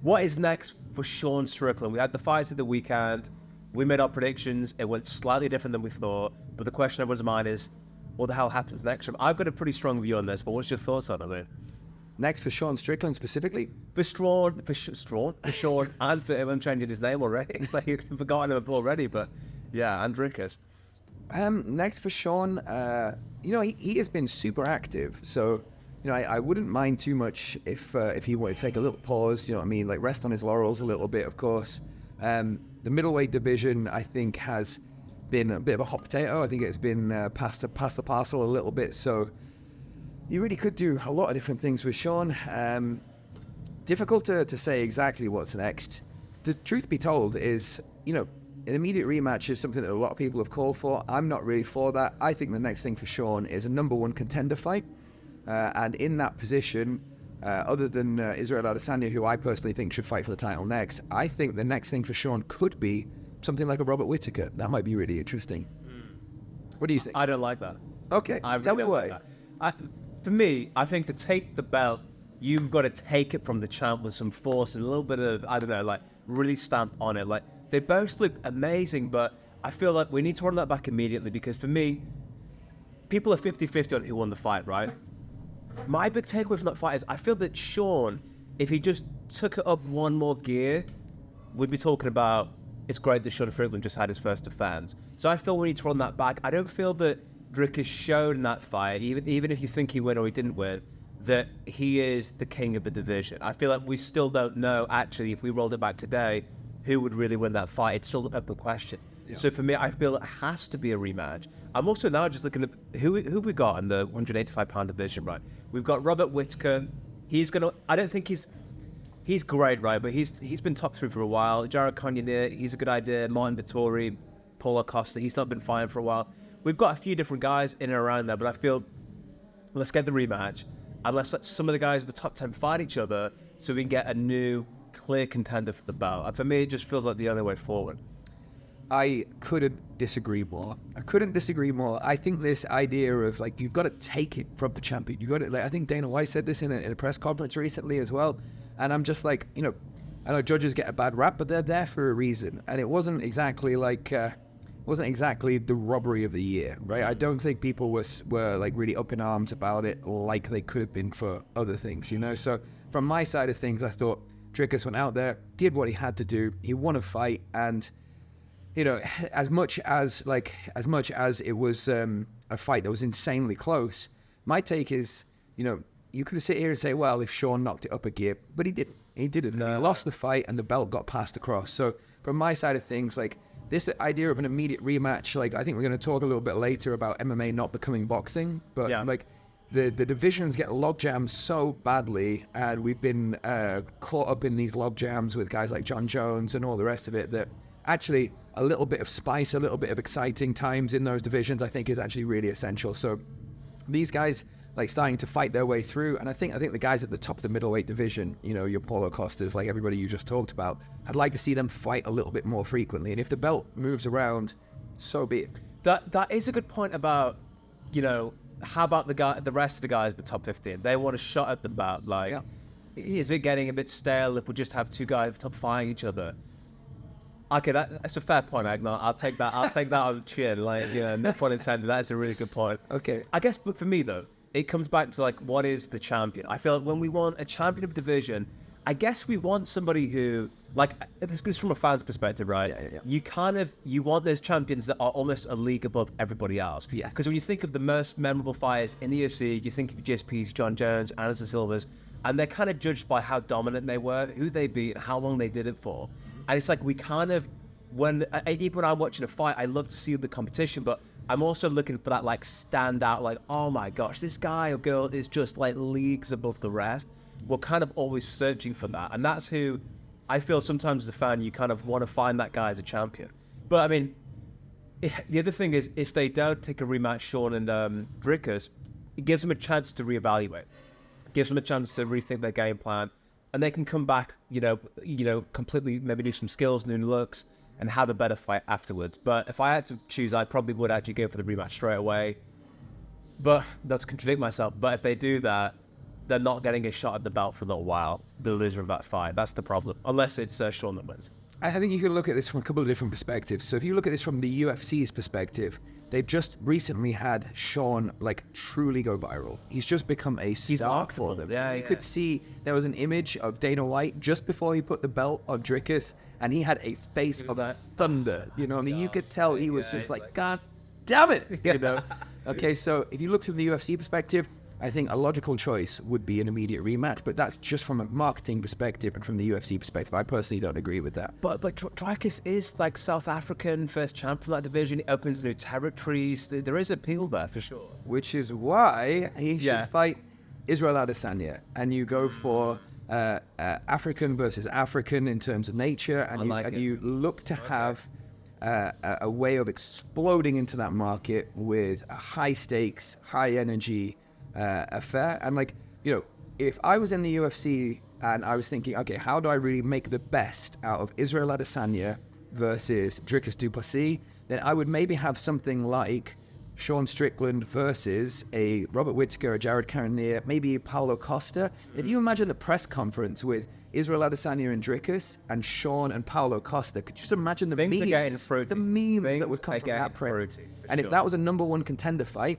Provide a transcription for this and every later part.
What is next for Sean Strickland? We had the fights of the weekend. We made our predictions. It went slightly different than we thought. But the question on everyone's mind is, what the hell happens next? I've got a pretty strong view on this, but what's your thoughts on it? Next for Sean Strickland specifically? For Sean, and for him, I'm changing his name already. It's like you've forgotten him already, but yeah, and Drickus. Next for Sean, he has been super active. So, I wouldn't mind too much if he wanted to take a little pause, like rest on his laurels a little bit, of course. The middleweight division, I think, has been a bit of a hot potato. I think it's been past the parcel a little bit. So you really could do a lot of different things with Sean. Difficult to say exactly what's next. The truth be told is, an immediate rematch is something that a lot of people have called for. I'm not really for that. I think the next thing for Sean is a number one contender fight. And in that position, other than Israel Adesanya, who I personally think should fight for the title next, I think the next thing for Sean could be something like a Robert Whittaker. That might be really interesting. What do you think? I don't like that. Okay, tell me why. For me, I think to take the belt, you've got to take it from the champ with some force and a little bit of, really stamp on it. Like, they both look amazing, but I feel like we need to run that back immediately because for me, people are 50-50 on who won the fight, right? My big takeaway from that fight is I feel that Sean, if he just took it up one more gear, we'd be talking about it's great that Sean Strickland just had his first defense. So I feel we need to run that back. I don't feel that Drickus showed in that fight, even if you think he won or he didn't win, that he is the king of the division. I feel like we still don't know, actually, if we rolled it back today, who would really win that fight. It's still an open question. Yeah. So for me, I feel it has to be a rematch. I'm also now just looking at who we got in the 185-pound division, right? We've got Robert Whittaker. I don't think he's great, right? But he's been top three for a while. Jared Cannonier, he's a good idea. Martin Vittori, Paulo Costa, he's not been fighting for a while. We've got a few different guys in and around there, but I feel let's get the rematch and let's let some of the guys of the top 10 fight each other so we can get a new, clear contender for the belt. And for me, it just feels like the only way forward. I couldn't disagree more. I think this idea of you've got to take it from the champion. You got to I think Dana White said this in a press conference recently as well. And I'm just I know judges get a bad rap, but they're there for a reason. And it wasn't exactly the robbery of the year, right? I don't think people were really up in arms about it like they could have been for other things, So from my side of things, I thought Drickus went out there, did what he had to do. He won a fight, and as much as it was a fight that was insanely close, my take is, you could sit here and say, well, if Sean knocked it up a gear, but he didn't. He didn't. No. He lost the fight, and the belt got passed across. So from my side of things, this idea of an immediate rematch, I think we're going to talk a little bit later about MMA not becoming boxing, but yeah. The divisions get logjammed so badly, and we've been caught up in these logjams with guys like John Jones and all the rest of it, that actually a little bit of spice, a little bit of exciting times in those divisions, I think is actually really essential. So these guys starting to fight their way through, and I think the guys at the top of the middleweight division, your Paulo Costas, everybody you just talked about, I'd like to see them fight a little bit more frequently. And if the belt moves around, so be it. That is a good point about, how about the rest of the guys at the top 15? They want a shot at the belt. Yeah. Is it getting a bit stale if we just have two guys at the top fighting each other? Okay, that's a fair point, Agnar. I'll take that on the chin. No pun intended. That's a really good point. Okay. I guess, but for me though, it comes back to what is the champion? I feel like when we want a champion of division, I guess we want somebody who, this is from a fan's perspective, right? Yeah. You want those champions that are almost a league above everybody else. Yes. Because when you think of the most memorable fighters in the UFC, you think of GSPs, John Jones, Anderson Silvas, and they're kind of judged by how dominant they were, who they beat, and how long they did it for. And it's we even when I'm watching a fight, I love to see the competition, but I'm also looking for that standout, oh my gosh, this guy or girl is just leagues above the rest. We're kind of always searching for that. And that's who I feel sometimes as a fan, you kind of want to find that guy as a champion. But I mean, the other thing is if they don't take a rematch, Sean and Drickus, it gives them a chance to reevaluate. It gives them a chance to rethink their game plan. And they can come back, completely maybe do some skills, new looks, and have a better fight afterwards. But if I had to choose, I probably would actually go for the rematch straight away. But not to contradict myself, but if they do that, they're not getting a shot at the belt for a little while, the loser of that fight. That's the problem. Unless it's Sean that wins. I think you can look at this from a couple of different perspectives. So if you look at this from the UFC's perspective, they've just recently had Sean like truly go viral. He's just become a star for them. Yeah, you could see there was an image of Dana White just before he put the belt on Dricus, and he had a face of thunder. You know, I mean, you could tell he was just like, God damn it, you know. Okay, so if you look from the UFC perspective, I think a logical choice would be an immediate rematch, but that's just from a marketing perspective and from the UFC perspective. I personally don't agree with that. But Dricus is like South African first champ from that division. It opens new territories. There is appeal there for sure. Which is why he should fight Israel Adesanya, and you go for African versus African in terms of nature, and you look to have a way of exploding into that market with a high stakes, high energy affair. And like, you know, if I was in the UFC and I was thinking, okay, how do I really make the best out of Israel Adesanya versus Dricus du Plessis, then I would maybe have something like Sean Strickland versus a Robert Whittaker, a Jared Cannonier, maybe Paulo Costa. If you imagine the press conference with Israel Adesanya and Dricus and Sean and Paulo Costa, could you just imagine the memes that would come from that press? And if that was a number one contender fight,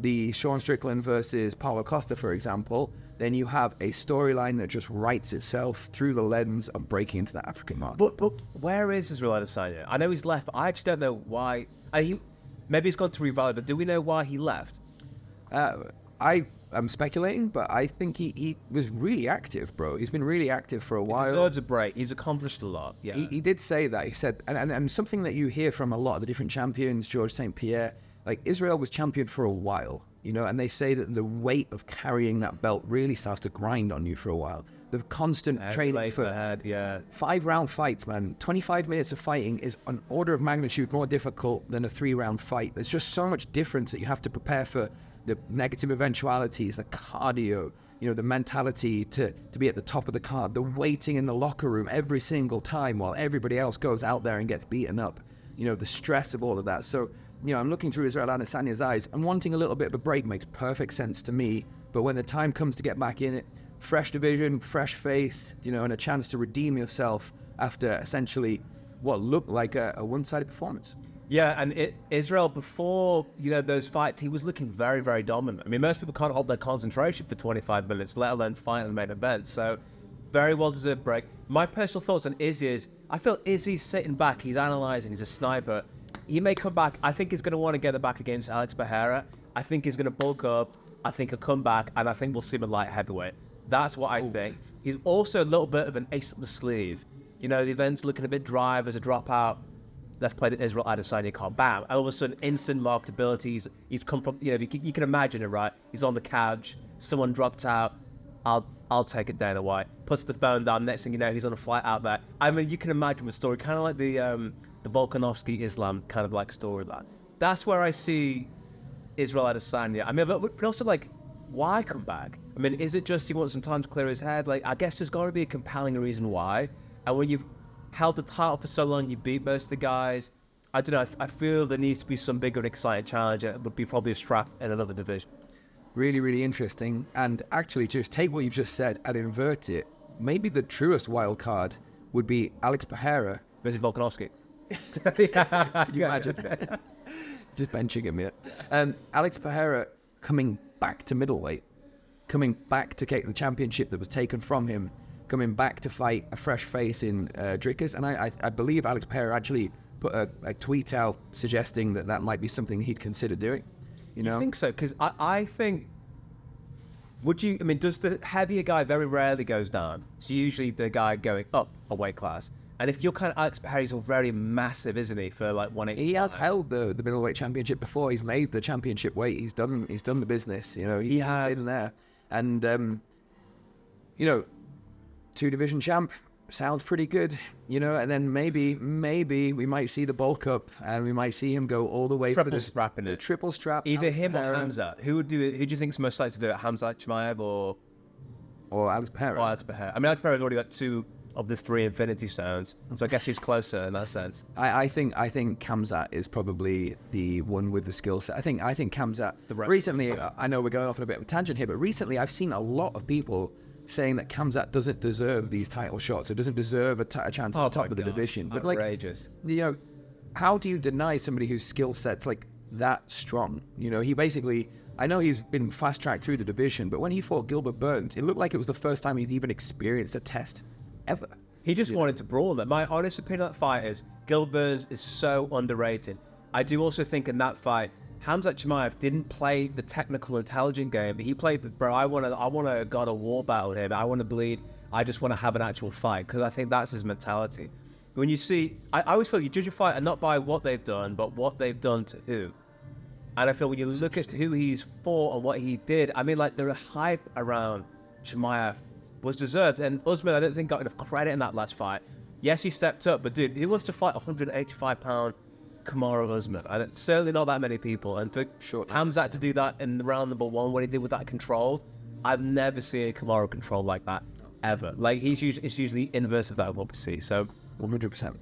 the Sean Strickland versus Paulo Costa, for example, then you have a storyline that just writes itself through the lens of breaking into the African market. But where is Israel Adesanya? I know he's left, but I actually don't know why. Maybe he's gone to revalidate, but do we know why he left? I am speculating, but I think he was really active, bro. He's been really active for a while. He deserves a break. He's accomplished a lot. Yeah, he did say that. He said, and something that you hear from a lot of the different champions, George St. Pierre, like Israel was champion for a while, you know, and they say that the weight of carrying that belt really starts to grind on you for a while. The constant training for 5-round fights, man. 25 minutes of fighting is an order of magnitude more difficult than a 3-round fight. There's just so much difference that you have to prepare for the negative eventualities, the cardio, you know, the mentality to be at the top of the card, the waiting in the locker room every single time while everybody else goes out there and gets beaten up, you know, the stress of all of that. So, you know, I'm looking through Israel Adesanya's eyes and wanting a little bit of a break makes perfect sense to me. But when the time comes to get back in it, fresh division, fresh face, you know, and a chance to redeem yourself after essentially what looked like a one-sided performance. Yeah, and Israel, before, you know, those fights, he was looking very, very dominant. I mean, most people can't hold their concentration for 25 minutes, let alone fight in the main event. So, very well-deserved break. My personal thoughts on Izzy is, I feel Izzy's sitting back, he's analysing, he's a sniper. He may come back. I think he's going to want to get it back against Alex Pereira. I think he's going to bulk up. I think he'll come back, and I think we'll see him at light heavyweight. That's what I think. He's also a little bit of an ace up the sleeve. You know, the event's looking a bit dry. There's a dropout. Let's play the Israel Adesanya card. Bam. All of a sudden, instant marketability. He's come from, you know, you can imagine it, right? He's on the couch. Someone dropped out. I'll take it, Dana White. Puts the phone down. Next thing you know, he's on a flight out there. I mean, you can imagine the story. Kind of like the Volkanovski Islam kind of like storyline. That's where I see Israel Adesanya. I mean, but also, like, why come back? I mean, is it just he wants some time to clear his head? Like, I guess there's got to be a compelling reason why. And when you've held the title for so long, you beat most of the guys. I don't know. I feel there needs to be some bigger and exciting challenge. It would be probably a strap in another division. Really, really interesting. And actually, just take what you've just said and invert it. Maybe the truest wild card would be Alex Pereira versus Volkanovski. Can you imagine? Just benching him here. Alex Pereira coming back to middleweight, coming back to take the championship that was taken from him, coming back to fight a fresh face in Dricus. And I believe Alex Pereira actually put a tweet out suggesting that might be something he'd consider doing. You know? think so? Because I think, does the heavier guy very rarely goes down? It's usually the guy going up a weight class. And if you're kind of Alex Pereira, he's already massive, isn't he, for like 185? He has held the middleweight championship before. He's made the championship weight. He's done the business. You know, he has been there. And you know, 2-division champ sounds pretty good. You know, and then maybe we might see the bulk up, and we might see him go all the way triple strap in it. Triple strap. Either him or Hamza. Who do you think is most likely to do it? Hamza Chimaev or Alex Pereira? Alex Pereira. I mean, Alex Pereira's already got 2 of the 3 Infinity Stones. So I guess he's closer in that sense. I think Kamzat is probably the one with the skill set. I think Kamzat. Recently, I know we're going off on a bit of a tangent here, but recently I've seen a lot of people saying that Kamzat doesn't deserve these title shots. It doesn't deserve a chance at the top of the division. But outrageous. How do you deny somebody whose skill set's like that strong? He basically. I know he's been fast-tracked through the division, but when he fought Gilbert Burns, it looked like it was the first time he's even experienced a test ever. He just wanted to brawl them. My honest opinion of that fight is Gilbert Burns is so underrated. I do also think in that fight, Khamzat Chimaev didn't play the technical, intelligent game. He played the, bro, I want to God of War battle here. I want to bleed. I just want to have an actual fight, because I think that's his mentality. When you see, I always feel you judge a fighter not by what they've done, but what they've done to who. And I feel when you look at who he's fought and what he did, I mean, like, the hype around Chimaev was deserved. And Usman, I don't think, got enough credit in that last fight. Yes, he stepped up, but dude, he wants to fight 185-pound Kamaru Usman. Certainly not that many people. And for Khamzat to do that in round number 1, what he did with that control, I've never seen Kamaru control like that, ever. Like, it's usually inverse of that of what we see. So 100%.